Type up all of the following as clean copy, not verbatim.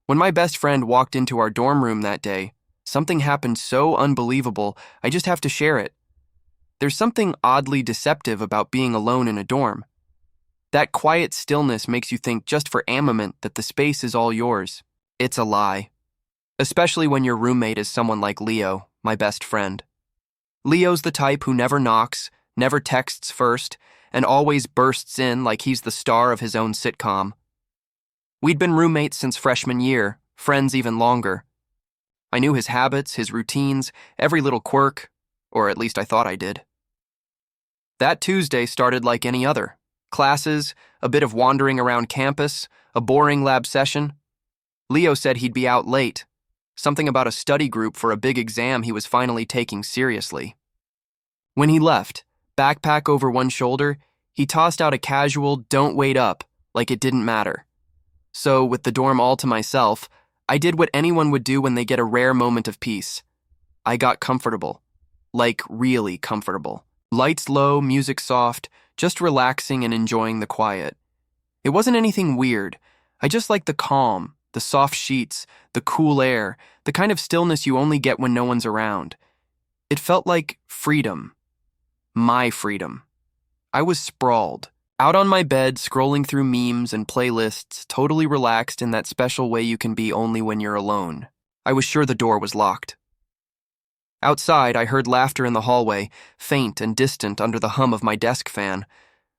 When my best friend walked into our dorm room that day, something happened so unbelievable, I just have to share it. There's something oddly deceptive about being alone in a dorm. That quiet stillness makes you think just for a moment that the space is all yours. It's a lie. Especially when your roommate is someone like Leo, my best friend. Leo's the type who never knocks, never texts first, and always bursts in like he's the star of his own sitcom. We'd been roommates since freshman year, friends even longer. I knew his habits, his routines, every little quirk, or at least I thought I did. That Tuesday started like any other. Classes, a bit of wandering around campus, a boring lab session. Leo said he'd be out late, something about a study group for a big exam he was finally taking seriously. When he left, backpack over one shoulder, he tossed out a casual "don't wait up" like it didn't matter. So, with the dorm all to myself, I did what anyone would do when they get a rare moment of peace. I got comfortable. Like, really comfortable. Lights low, music soft, just relaxing and enjoying the quiet. It wasn't anything weird. I just liked the calm, the soft sheets, the cool air, the kind of stillness you only get when no one's around. It felt like freedom. My freedom. I was sprawled, out on my bed, scrolling through memes and playlists, totally relaxed in that special way you can be only when you're alone. I was sure the door was locked. Outside, I heard laughter in the hallway, faint and distant under the hum of my desk fan.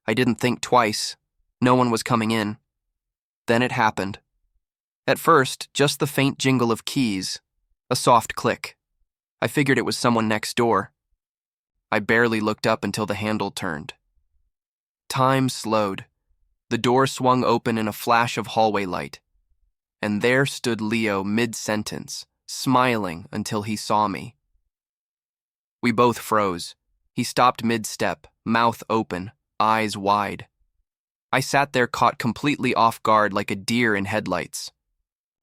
I didn't think twice. No one was coming in. Then it happened. At first, just the faint jingle of keys, a soft click. I figured it was someone next door. I barely looked up until the handle turned. Time slowed. The door swung open in a flash of hallway light. And there stood Leo mid-sentence, smiling until he saw me. We both froze. He stopped mid-step, mouth open, eyes wide. I sat there caught completely off guard like a deer in headlights.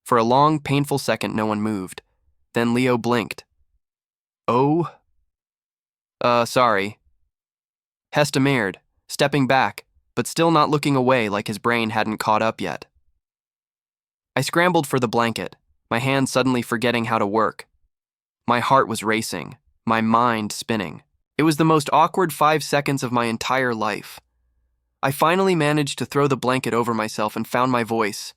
For a long, painful second, no one moved. Then Leo blinked. Oh? Sorry. Hestamared, stepping back, but still not looking away like his brain hadn't caught up yet. I scrambled for the blanket, my hand suddenly forgetting how to work. My heart was racing, my mind spinning. It was the most awkward 5 seconds of my entire life. I finally managed to throw the blanket over myself and found my voice.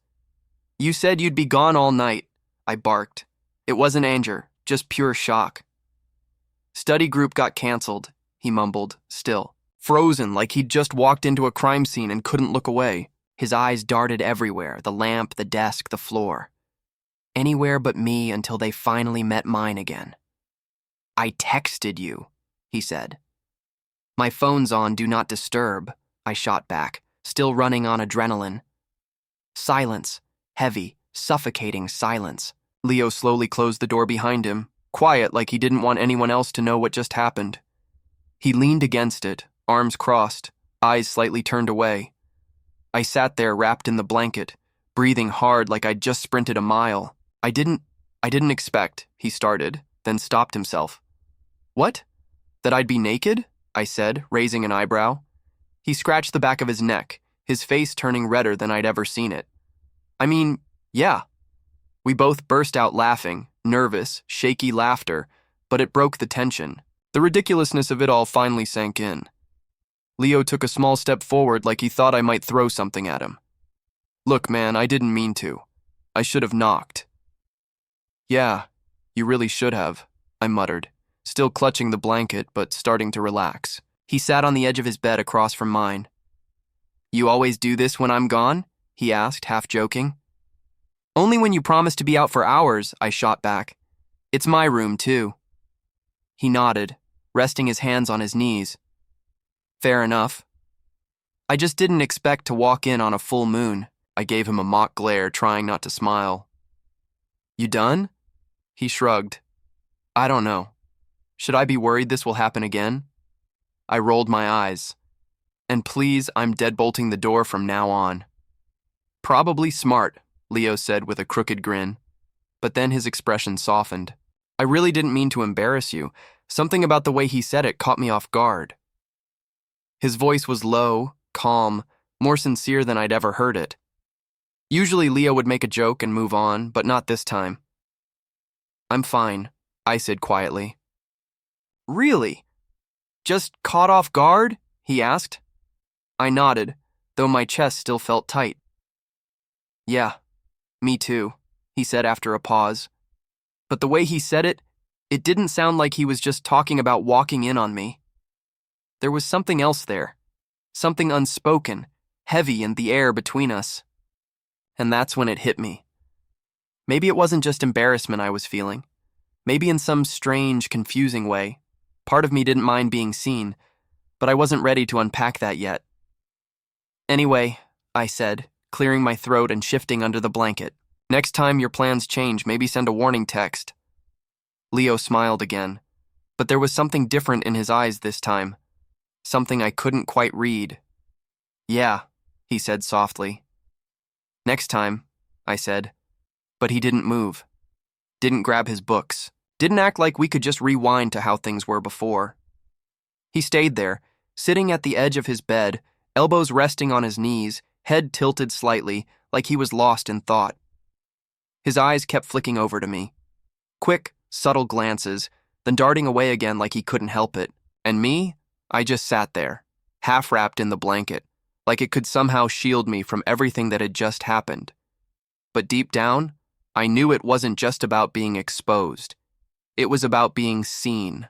"You said you'd be gone all night," I barked. It wasn't anger, just pure shock. "Study group got canceled," he mumbled, still. Frozen like he'd just walked into a crime scene and couldn't look away. His eyes darted everywhere, the lamp, the desk, the floor. Anywhere but me until they finally met mine again. "I texted you," he said. "My phone's on Do Not Disturb," I shot back, still running on adrenaline. Silence, heavy, suffocating silence. Leo slowly closed the door behind him, quiet like he didn't want anyone else to know what just happened. He leaned against it, arms crossed, eyes slightly turned away. I sat there wrapped in the blanket, breathing hard like I'd just sprinted a mile. I didn't expect," he started, then stopped himself. "What? That I'd be naked?" I said, raising an eyebrow. He scratched the back of his neck, his face turning redder than I'd ever seen it. "I mean, yeah." We both burst out laughing, nervous, shaky laughter, but it broke the tension. The ridiculousness of it all finally sank in. Leo took a small step forward like he thought I might throw something at him. "Look, man, I didn't mean to. I should have knocked." "Yeah, you really should have," I muttered, still clutching the blanket but starting to relax. He sat on the edge of his bed across from mine. "You always do this when I'm gone?" he asked, half joking. "Only when you promise to be out for hours," I shot back. "It's my room, too." He nodded, resting his hands on his knees. "Fair enough." "I just didn't expect to walk in on a full moon." I gave him a mock glare, trying not to smile. "You done?" He shrugged. "I don't know. Should I be worried this will happen again?" I rolled my eyes. "And please, I'm deadbolting the door from now on." "Probably smart," Leo said with a crooked grin. But then his expression softened. "I really didn't mean to embarrass you. Something about the way he said it caught me off guard." His voice was low, calm, more sincere than I'd ever heard it. Usually Leo would make a joke and move on, but not this time. I'm fine, I said quietly. Really? Just caught off guard? He asked. I nodded, though my chest still felt tight. Yeah, me too, he said after a pause. But the way he said it didn't sound like he was just talking about walking in on me. There was something else there, something unspoken, heavy in the air between us. And that's when it hit me. Maybe it wasn't just embarrassment I was feeling. Maybe in some strange, confusing way. Part of me didn't mind being seen, but I wasn't ready to unpack that yet. Anyway, I said, clearing my throat and shifting under the blanket. Next time your plans change, maybe send a warning text. Leo smiled again, but there was something different in his eyes this time. Something I couldn't quite read. Yeah, he said softly. Next time, I said, but he didn't move. Didn't grab his books. Didn't act like we could just rewind to how things were before. He stayed there, sitting at the edge of his bed, elbows resting on his knees, head tilted slightly, like he was lost in thought. His eyes kept flicking over to me. Quick, subtle glances, then darting away again like he couldn't help it. And me? I just sat there, half wrapped in the blanket, like it could somehow shield me from everything that had just happened. But deep down, I knew it wasn't just about being exposed. It was about being seen.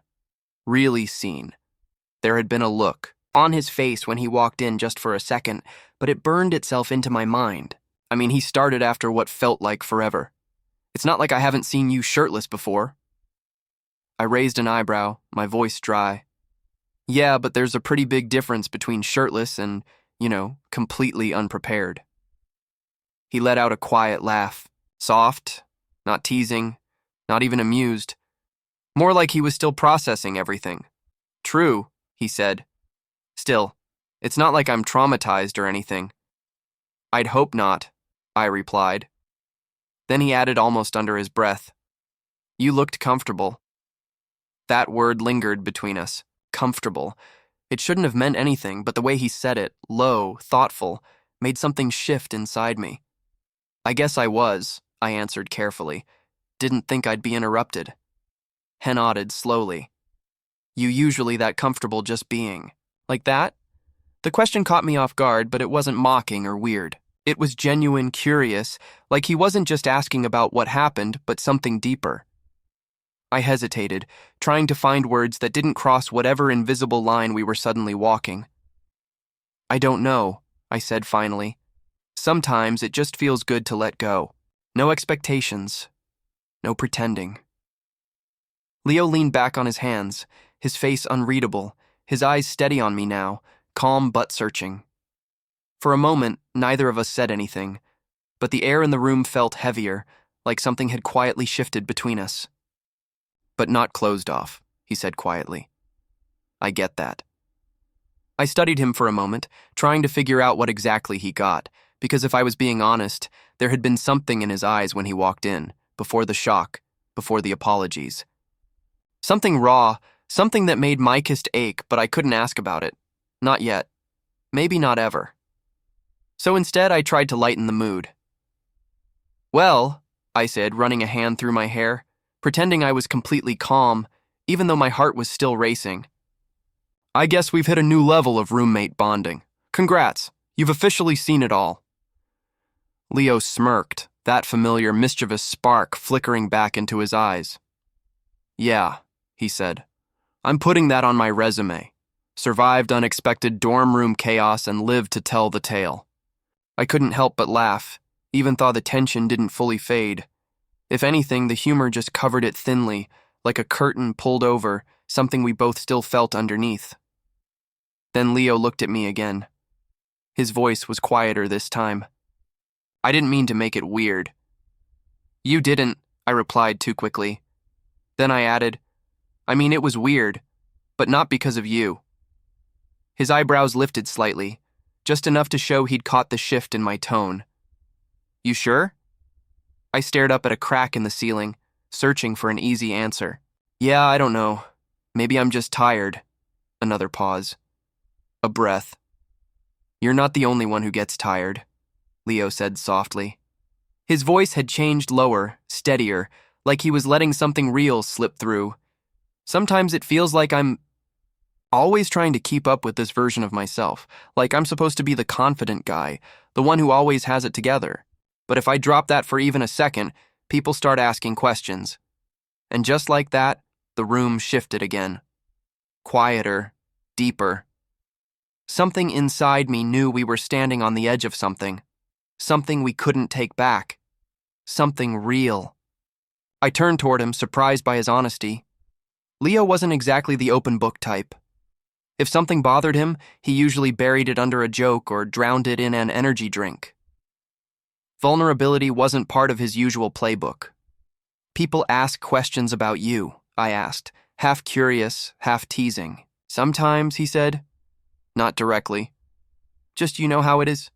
Really seen. There had been a look on his face when he walked in just for a second, but it burned itself into my mind. I mean, he started after what felt like forever. It's not like I haven't seen you shirtless before. I raised an eyebrow, my voice dry. Yeah, but there's a pretty big difference between shirtless and, completely unprepared. He let out a quiet laugh, soft, not teasing, not even amused. More like he was still processing everything. True, he said. Still, it's not like I'm traumatized or anything. I'd hope not, I replied. Then he added almost under his breath, You looked comfortable. That word lingered between us. Comfortable. It shouldn't have meant anything, but the way he said it, low, thoughtful, made something shift inside me. I guess I was, I answered carefully. Didn't think I'd be interrupted. He nodded slowly. You usually that comfortable just being. Like that? The question caught me off guard, but it wasn't mocking or weird. It was genuine, curious, like he wasn't just asking about what happened, but something deeper. I hesitated, trying to find words that didn't cross whatever invisible line we were suddenly walking. I don't know, I said finally. Sometimes it just feels good to let go. No expectations. No pretending. Leo leaned back on his hands, his face unreadable, his eyes steady on me now, calm but searching. For a moment, neither of us said anything, but the air in the room felt heavier, like something had quietly shifted between us. But not closed off, he said quietly. I get that. I studied him for a moment, trying to figure out what exactly he got, because if I was being honest, there had been something in his eyes when he walked in, before the shock, before the apologies. Something raw, something that made my kist ache, but I couldn't ask about it. Not yet. Maybe not ever. So instead, I tried to lighten the mood. Well, I said, running a hand through my hair, pretending I was completely calm, even though my heart was still racing. I guess we've hit a new level of roommate bonding. Congrats, you've officially seen it all. Leo smirked, that familiar mischievous spark flickering back into his eyes. Yeah, he said. I'm putting that on my resume. Survived unexpected dorm room chaos and lived to tell the tale. I couldn't help but laugh, even though the tension didn't fully fade. If anything, the humor just covered it thinly, like a curtain pulled over, something we both still felt underneath. Then Leo looked at me again. His voice was quieter this time. I didn't mean to make it weird. You didn't, I replied too quickly. Then I added, I mean, it was weird, but not because of you. His eyebrows lifted slightly, just enough to show he'd caught the shift in my tone. You sure? I stared up at a crack in the ceiling, searching for an easy answer. Yeah, I don't know. Maybe I'm just tired. Another pause. A breath. You're not the only one who gets tired. Leo said softly. His voice had changed lower, steadier, like he was letting something real slip through. Sometimes it feels like I'm always trying to keep up with this version of myself, like I'm supposed to be the confident guy, the one who always has it together. But if I drop that for even a second, people start asking questions. And just like that, the room shifted again. Quieter, deeper. Something inside me knew we were standing on the edge of something. Something we couldn't take back. Something real. I turned toward him, surprised by his honesty. Leo wasn't exactly the open book type. If something bothered him, he usually buried it under a joke or drowned it in an energy drink. Vulnerability wasn't part of his usual playbook. People ask questions about you, I asked, half curious, half teasing. Sometimes, he said. Not directly. Just you know how it is.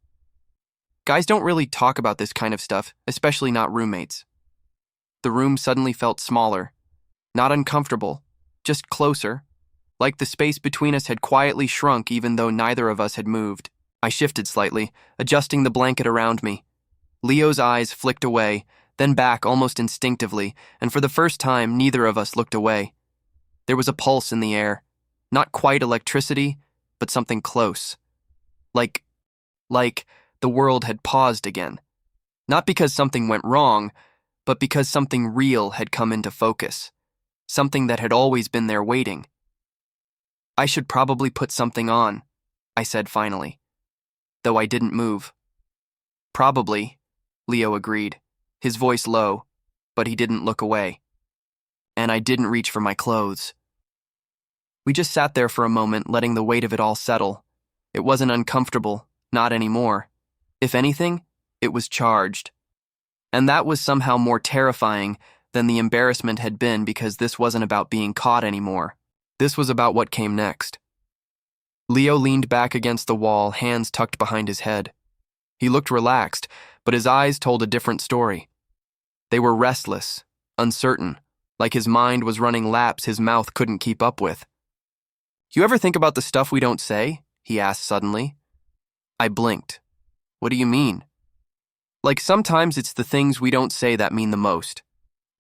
Guys don't really talk about this kind of stuff, especially not roommates. The room suddenly felt smaller. Not uncomfortable, just closer. Like the space between us had quietly shrunk even though neither of us had moved. I shifted slightly, adjusting the blanket around me. Leo's eyes flicked away, then back almost instinctively, and for the first time, neither of us looked away. There was a pulse in the air. Not quite electricity, but something close. Like the world had paused again. Not because something went wrong, but because something real had come into focus. Something that had always been there waiting. I should probably put something on, I said finally, though I didn't move. Probably, Leo agreed, his voice low, but he didn't look away. And I didn't reach for my clothes. We just sat there for a moment, letting the weight of it all settle. It wasn't uncomfortable, not anymore. If anything, it was charged. And that was somehow more terrifying than the embarrassment had been because this wasn't about being caught anymore. This was about what came next. Leo leaned back against the wall, hands tucked behind his head. He looked relaxed, but his eyes told a different story. They were restless, uncertain, like his mind was running laps his mouth couldn't keep up with. You ever think about the stuff we don't say? He asked suddenly. I blinked. What do you mean? Like sometimes it's the things we don't say that mean the most.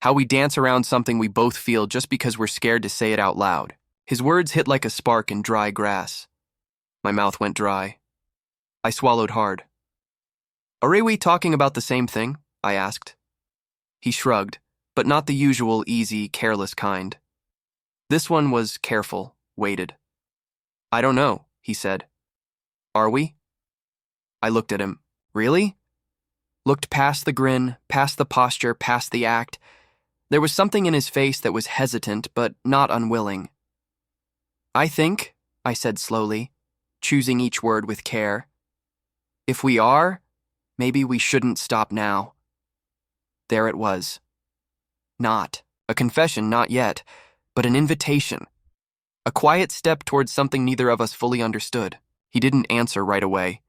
How we dance around something we both feel just because we're scared to say it out loud. His words hit like a spark in dry grass. My mouth went dry. I swallowed hard. Are we talking about the same thing? I asked. He shrugged, but not the usual easy, careless kind. This one was careful, weighted. I don't know, he said. Are we? I looked at him. Really? Looked past the grin, past the posture, past the act. There was something in his face that was hesitant, but not unwilling. I think, I said slowly, choosing each word with care. If we are, maybe we shouldn't stop now. There it was. Not a confession, not yet, but an invitation. A quiet step towards something neither of us fully understood. He didn't answer right away.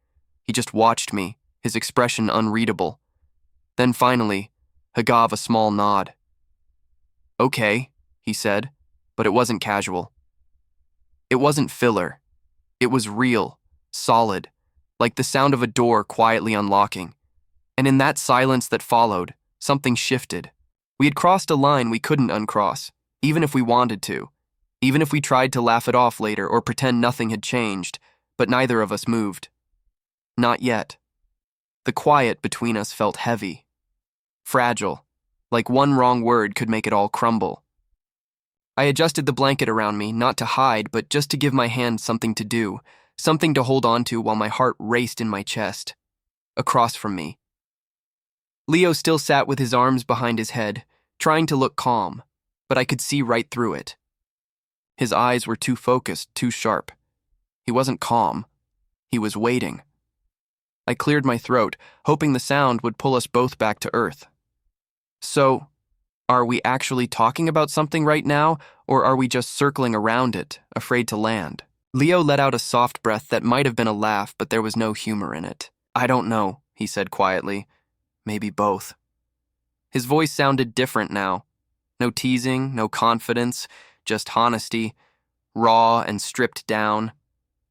He just watched me, his expression unreadable. Then finally, he gave a small nod. Okay, he said, but it wasn't casual. It wasn't filler. It was real, solid, like the sound of a door quietly unlocking. And in that silence that followed, something shifted. We had crossed a line we couldn't uncross, even if we wanted to, even if we tried to laugh it off later or pretend nothing had changed, but neither of us moved. Not yet. The quiet between us felt heavy, fragile, like one wrong word could make it all crumble. I adjusted the blanket around me, not to hide, but just to give my hand something to do, something to hold on to while my heart raced in my chest. Across from me. Leo still sat with his arms behind his head, trying to look calm, but I could see right through it. His eyes were too focused, too sharp. He wasn't calm. He was waiting. I cleared my throat, hoping the sound would pull us both back to earth. So, are we actually talking about something right now, or are we just circling around it, afraid to land? Leo let out a soft breath that might have been a laugh, but there was no humor in it. I don't know, he said quietly. Maybe both. His voice sounded different now. No teasing, no confidence, just honesty, raw and stripped down.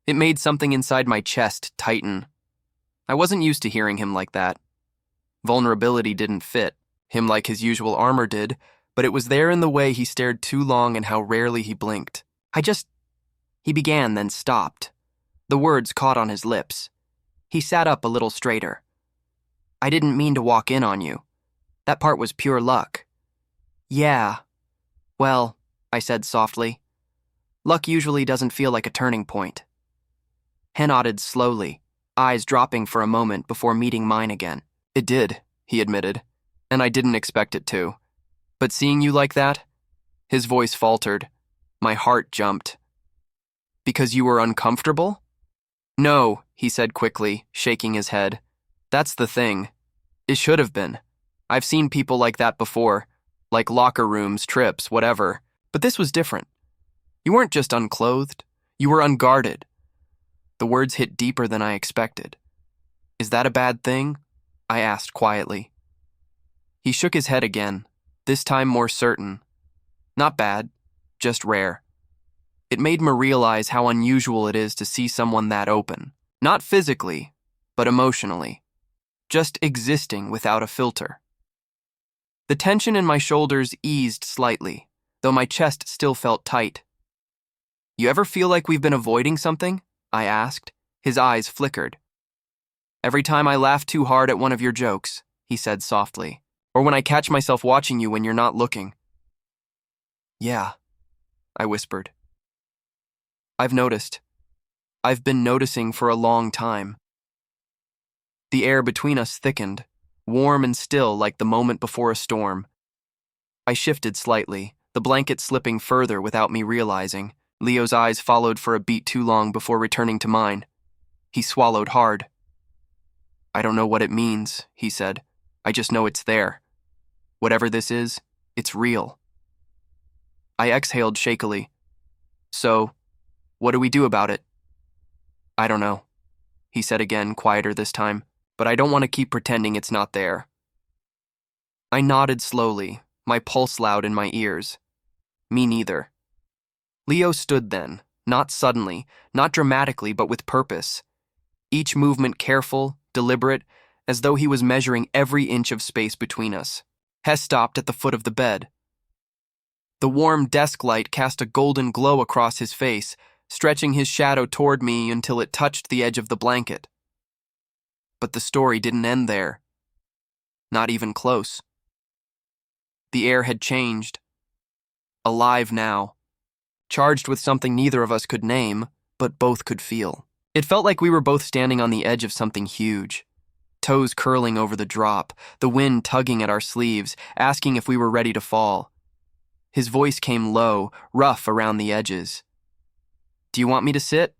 It made something inside my chest tighten. I wasn't used to hearing him like that. Vulnerability didn't fit him like his usual armor did, but it was there in the way he stared too long and how rarely he blinked. He began, then stopped. The words caught on his lips. He sat up a little straighter. I didn't mean to walk in on you. That part was pure luck. Yeah. Well, I said softly. Luck usually doesn't feel like a turning point. He nodded slowly, eyes dropping for a moment before meeting mine again. It did, he admitted, and I didn't expect it to. But seeing you like that, his voice faltered. My heart jumped. Because you were uncomfortable? No, he said quickly, shaking his head. That's the thing. It should have been. I've seen people like that before, like locker rooms, trips, whatever. But this was different. You weren't just unclothed, you were unguarded. The words hit deeper than I expected. Is that a bad thing? I asked quietly. He shook his head again, this time more certain. Not bad, just rare. It made me realize how unusual it is to see someone that open. Not physically, but emotionally. Just existing without a filter. The tension in my shoulders eased slightly, though my chest still felt tight. You ever feel like we've been avoiding something? I asked. His eyes flickered. Every time I laugh too hard at one of your jokes, he said softly, or when I catch myself watching you when you're not looking. Yeah, I whispered. I've noticed. I've been noticing for a long time. The air between us thickened, warm and still like the moment before a storm. I shifted slightly, the blanket slipping further without me realizing. Leo's eyes followed for a beat too long before returning to mine. He swallowed hard. I don't know what it means, he said. I just know it's there. Whatever this is, it's real. I exhaled shakily. So, what do we do about it? I don't know, he said again, quieter this time, but I don't want to keep pretending it's not there. I nodded slowly, my pulse loud in my ears. Me neither. Leo stood then, not suddenly, not dramatically, but with purpose. Each movement careful, deliberate, as though he was measuring every inch of space between us. Hess stopped at the foot of the bed. The warm desk light cast a golden glow across his face, stretching his shadow toward me until it touched the edge of the blanket. But the story didn't end there. Not even close. The air had changed. Alive now. Charged with something neither of us could name, but both could feel. It felt like we were both standing on the edge of something huge. Toes curling over the drop, the wind tugging at our sleeves, asking if we were ready to fall. His voice came low, rough around the edges. Do you want me to sit?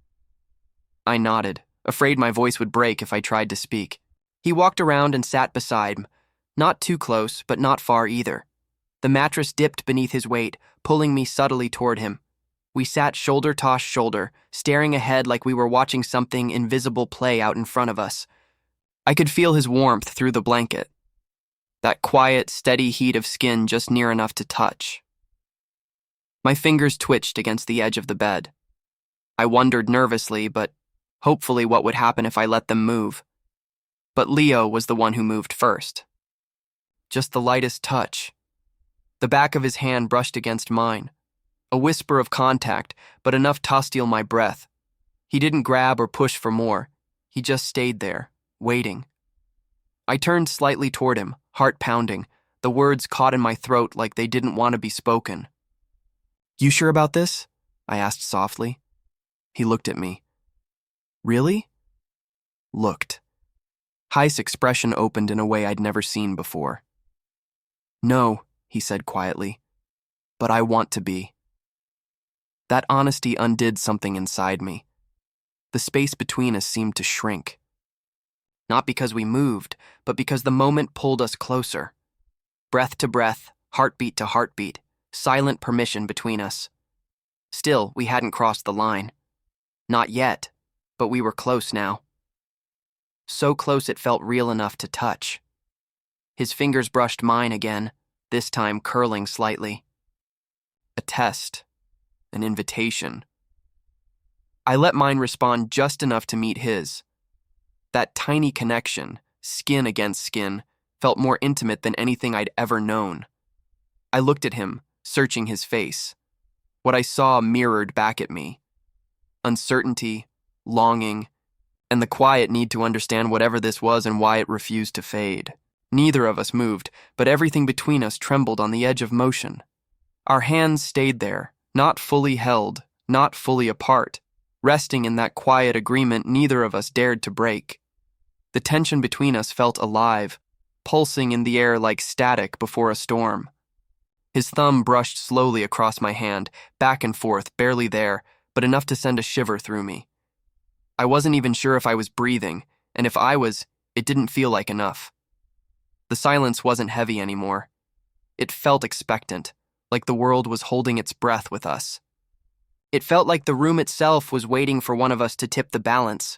I nodded, afraid my voice would break if I tried to speak. He walked around and sat beside me, not too close, but not far either. The mattress dipped beneath his weight, pulling me subtly toward him. We sat shoulder to shoulder, staring ahead like we were watching something invisible play out in front of us. I could feel his warmth through the blanket. That quiet, steady heat of skin just near enough to touch. My fingers twitched against the edge of the bed. I wondered nervously, but hopefully what would happen if I let them move. But Leo was the one who moved first. Just the lightest touch. The back of his hand brushed against mine. A whisper of contact, but enough to steal my breath. He didn't grab or push for more. He just stayed there, waiting. I turned slightly toward him, heart pounding, the words caught in my throat like they didn't want to be spoken. You sure about this? I asked softly. He looked at me. Really? Looked. Heist's expression opened in a way I'd never seen before. No, he said quietly, but I want to be. That honesty undid something inside me. The space between us seemed to shrink. Not because we moved, but because the moment pulled us closer. Breath to breath, heartbeat to heartbeat, silent permission between us. Still, we hadn't crossed the line. Not yet, but we were close now. So close it felt real enough to touch. His fingers brushed mine again, this time curling slightly. A test. An invitation. I let mine respond just enough to meet his. That tiny connection, skin against skin, felt more intimate than anything I'd ever known. I looked at him, searching his face. What I saw mirrored back at me. Uncertainty, longing, and the quiet need to understand whatever this was and why it refused to fade. Neither of us moved, but everything between us trembled on the edge of motion. Our hands stayed there, not fully held, not fully apart, resting in that quiet agreement neither of us dared to break. The tension between us felt alive, pulsing in the air like static before a storm. His thumb brushed slowly across my hand, back and forth, barely there, but enough to send a shiver through me. I wasn't even sure if I was breathing, and if I was, it didn't feel like enough. The silence wasn't heavy anymore. It felt expectant, like the world was holding its breath with us. It felt like the room itself was waiting for one of us to tip the balance.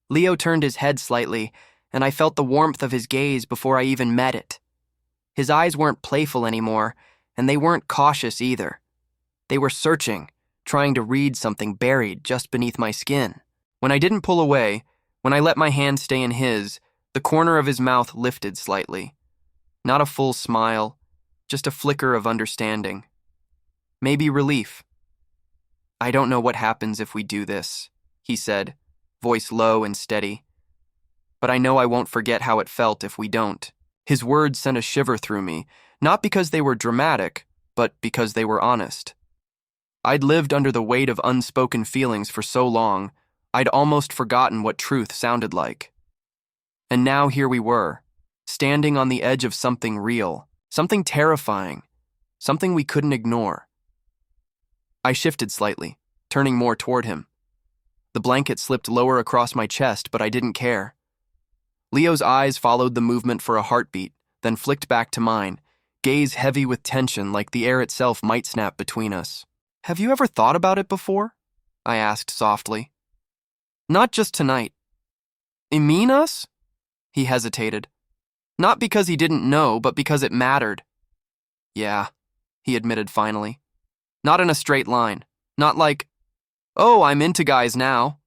Leo turned his head slightly, and I felt the warmth of his gaze before I even met it. His eyes weren't playful anymore, and they weren't cautious either. They were searching, trying to read something buried just beneath my skin. When I didn't pull away, when I let my hand stay in his, the corner of his mouth lifted slightly. Not a full smile, just a flicker of understanding. Maybe relief. "I don't know what happens if we do this," he said, voice low and steady. "But I know I won't forget how it felt if we don't." His words sent a shiver through me, not because they were dramatic, but because they were honest. I'd lived under the weight of unspoken feelings for so long, I'd almost forgotten what truth sounded like. And now here we were, standing on the edge of something real, something terrifying, something we couldn't ignore. I shifted slightly, turning more toward him. The blanket slipped lower across my chest, but I didn't care. Leo's eyes followed the movement for a heartbeat, then flicked back to mine, gaze heavy with tension like the air itself might snap between us. "Have you ever thought about it before?" I asked softly. "Not just tonight." "You mean us?" He hesitated. Not because he didn't know, but because it mattered. "Yeah," he admitted finally. "Not in a straight line. Not like, oh, I'm into guys now."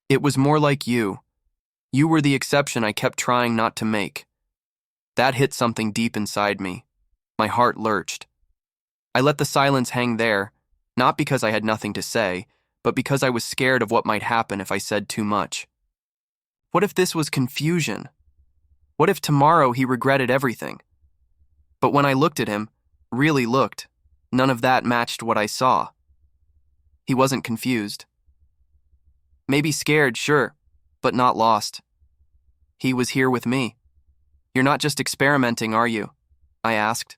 It was more like you. You were the exception I kept trying not to make. That hit something deep inside me. My heart lurched. I let the silence hang there, not because I had nothing to say, but because I was scared of what might happen if I said too much. What if this was confusion? What if tomorrow he regretted everything? But when I looked at him, really looked, none of that matched what I saw. He wasn't confused. Maybe scared, sure, but not lost. He was here with me. "You're not just experimenting, are you?" I asked,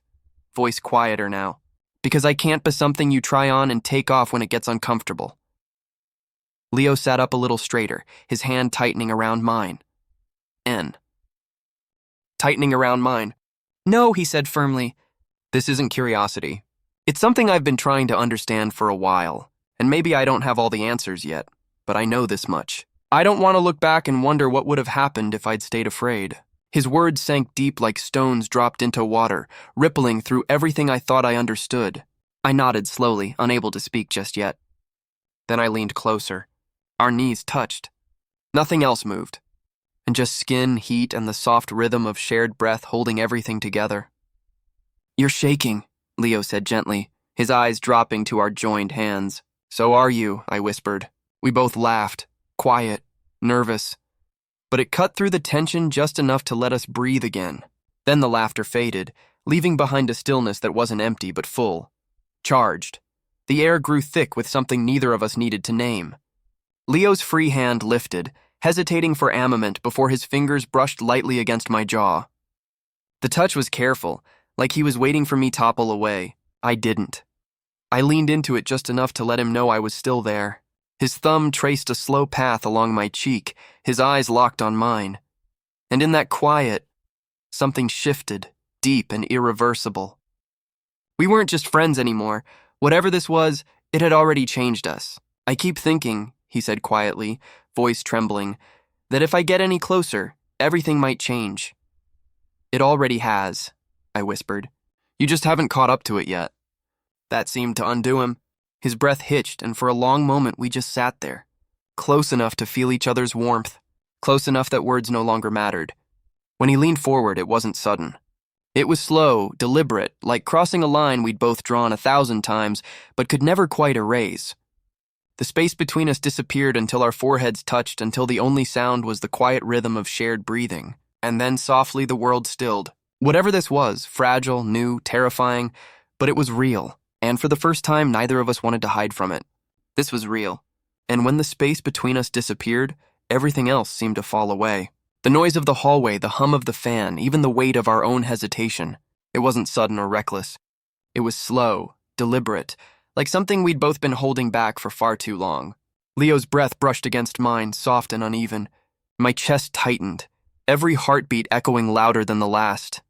voice quieter now. "Because I can't be something you try on and take off when it gets uncomfortable." Leo sat up a little straighter, his hand tightening around mine. Tightening around mine. "No," he said firmly. "This isn't curiosity. It's something I've been trying to understand for a while, and maybe I don't have all the answers yet, but I know this much. I don't want to look back and wonder what would have happened if I'd stayed afraid." His words sank deep like stones dropped into water, rippling through everything I thought I understood. I nodded slowly, unable to speak just yet. Then I leaned closer. Our knees touched. Nothing else moved, and just skin, heat, and the soft rhythm of shared breath holding everything together. "You're shaking," Leo said gently, his eyes dropping to our joined hands. "So are you," I whispered. We both laughed, quiet, nervous, but it cut through the tension just enough to let us breathe again. Then the laughter faded, leaving behind a stillness that wasn't empty but full, charged. The air grew thick with something neither of us needed to name. Leo's free hand lifted, hesitating for a moment before his fingers brushed lightly against my jaw. The touch was careful, like he was waiting for me to topple away. I didn't. I leaned into it just enough to let him know I was still there. His thumb traced a slow path along my cheek, his eyes locked on mine. And in that quiet, something shifted, deep and irreversible. We weren't just friends anymore. Whatever this was, it had already changed us. "I keep thinking," he said quietly, voice trembling, "that if I get any closer, everything might change." "It already has," I whispered. "You just haven't caught up to it yet." That seemed to undo him. His breath hitched, and for a long moment we just sat there, close enough to feel each other's warmth, close enough that words no longer mattered. When he leaned forward, it wasn't sudden. It was slow, deliberate, like crossing a line we'd both drawn 1,000 times, but could never quite erase. The space between us disappeared until our foreheads touched, until the only sound was the quiet rhythm of shared breathing. And then softly the world stilled. Whatever this was, fragile, new, terrifying, but it was real. And for the first time, neither of us wanted to hide from it. This was real. And when the space between us disappeared, everything else seemed to fall away. The noise of the hallway, the hum of the fan, even the weight of our own hesitation. It wasn't sudden or reckless. It was slow, deliberate, like something we'd both been holding back for far too long. Leo's breath brushed against mine, soft and uneven. My chest tightened, every heartbeat echoing louder than the last.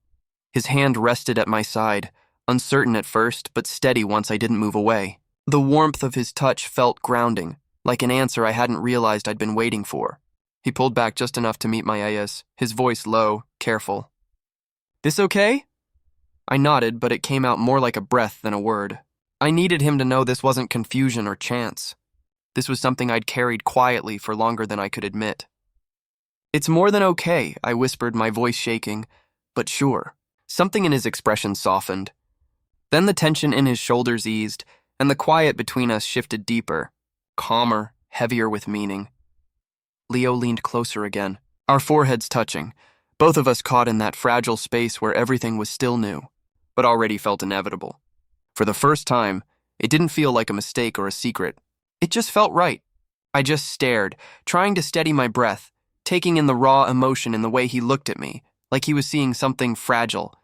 His hand rested at my side, uncertain at first, but steady once I didn't move away. The warmth of his touch felt grounding, like an answer I hadn't realized I'd been waiting for. He pulled back just enough to meet my eyes, his voice low, careful. "This okay?" I nodded, but it came out more like a breath than a word. I needed him to know this wasn't confusion or chance. This was something I'd carried quietly for longer than I could admit. "It's more than okay," I whispered, my voice shaking, but sure. Something in his expression softened. Then the tension in his shoulders eased, and the quiet between us shifted deeper, calmer, heavier with meaning. Leo leaned closer again, our foreheads touching, both of us caught in that fragile space where everything was still new, but already felt inevitable. For the first time, it didn't feel like a mistake or a secret. It just felt right. I just stared, trying to steady my breath, taking in the raw emotion in the way he looked at me, like he was seeing something fragile,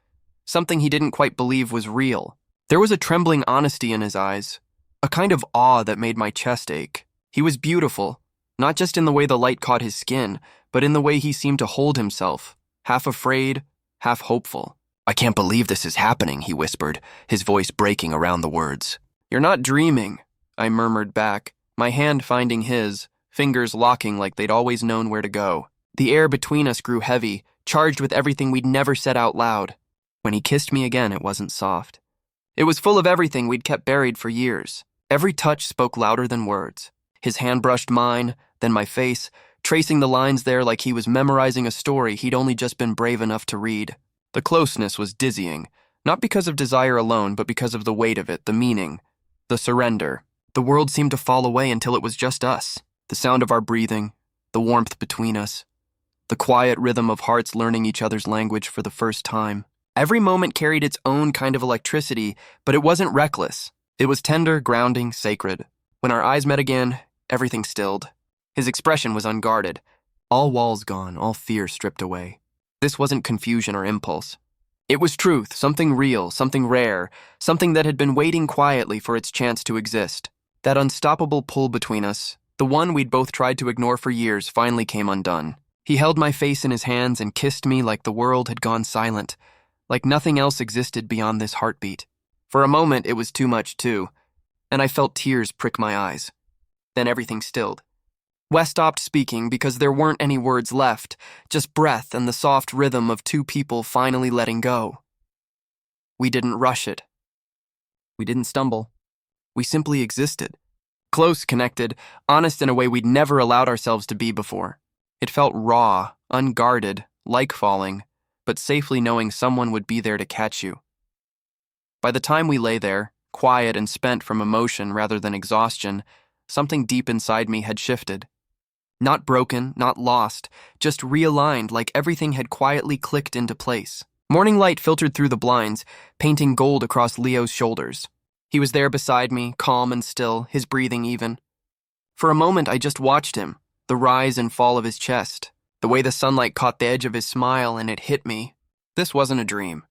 something he didn't quite believe was real. There was a trembling honesty in his eyes, a kind of awe that made my chest ache. He was beautiful, not just in the way the light caught his skin, but in the way he seemed to hold himself, half afraid, half hopeful. "I can't believe this is happening," he whispered, his voice breaking around the words. "You're not dreaming," I murmured back, my hand finding his, fingers locking like they'd always known where to go. The air between us grew heavy, charged with everything we'd never said out loud. When he kissed me again, it wasn't soft. It was full of everything we'd kept buried for years. Every touch spoke louder than words. His hand brushed mine, then my face, tracing the lines there like he was memorizing a story he'd only just been brave enough to read. The closeness was dizzying, not because of desire alone, but because of the weight of it, the meaning, the surrender. The world seemed to fall away until it was just us, the sound of our breathing, the warmth between us, the quiet rhythm of hearts learning each other's language for the first time. Every moment carried its own kind of electricity, but it wasn't reckless. It was tender, grounding, sacred. When our eyes met again, everything stilled. His expression was unguarded. All walls gone, all fear stripped away. This wasn't confusion or impulse. It was truth, something real, something rare, something that had been waiting quietly for its chance to exist. That unstoppable pull between us, the one we'd both tried to ignore for years, finally came undone. He held my face in his hands and kissed me like the world had gone silent, like nothing else existed beyond this heartbeat. For a moment, it was too much, too, and I felt tears prick my eyes. Then everything stilled. Wes stopped speaking because there weren't any words left, just breath and the soft rhythm of two people finally letting go. We didn't rush it. We didn't stumble. We simply existed. Close, connected, honest in a way we'd never allowed ourselves to be before. It felt raw, unguarded, like falling, but safely knowing someone would be there to catch you. By the time we lay there, quiet and spent from emotion rather than exhaustion, something deep inside me had shifted. Not broken, not lost, just realigned like everything had quietly clicked into place. Morning light filtered through the blinds, painting gold across Leo's shoulders. He was there beside me, calm and still, his breathing even. For a moment, I just watched him, the rise and fall of his chest, the way the sunlight caught the edge of his smile and it hit me. This wasn't a dream.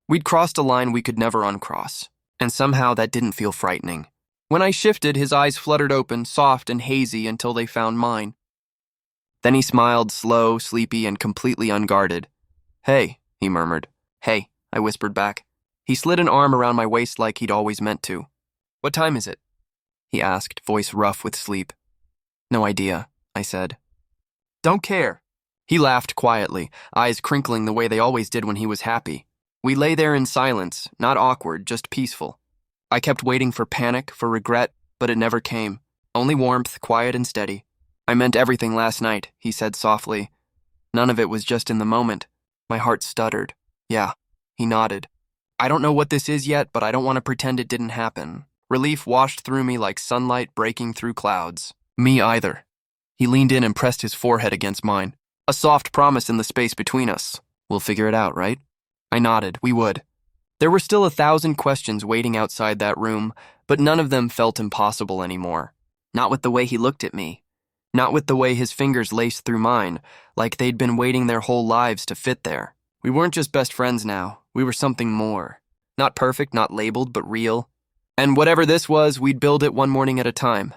We'd crossed a line we could never uncross, and somehow that didn't feel frightening. When I shifted, his eyes fluttered open, soft and hazy until they found mine. Then he smiled, slow, sleepy, and completely unguarded. "Hey," he murmured. "Hey," I whispered back. He slid an arm around my waist like he'd always meant to. "What time is it?" he asked, voice rough with sleep. "No idea," I said. "Don't care." He laughed quietly, eyes crinkling the way they always did when he was happy. We lay there in silence, not awkward, just peaceful. I kept waiting for panic, for regret, but it never came. Only warmth, quiet and steady. I meant everything last night, he said softly. None of it was just in the moment. My heart stuttered. Yeah, he nodded. I don't know what this is yet, but I don't want to pretend it didn't happen. Relief washed through me like sunlight breaking through clouds. Me either. He leaned in and pressed his forehead against mine. A soft promise in the space between us. We'll figure it out, right? I nodded. We would. There were still 1,000 questions waiting outside that room, but none of them felt impossible anymore. Not with the way he looked at me. Not with the way his fingers laced through mine, like they'd been waiting their whole lives to fit there. We weren't just best friends now. We were something more. Not perfect, not labeled, but real. And whatever this was, we'd build it one morning at a time.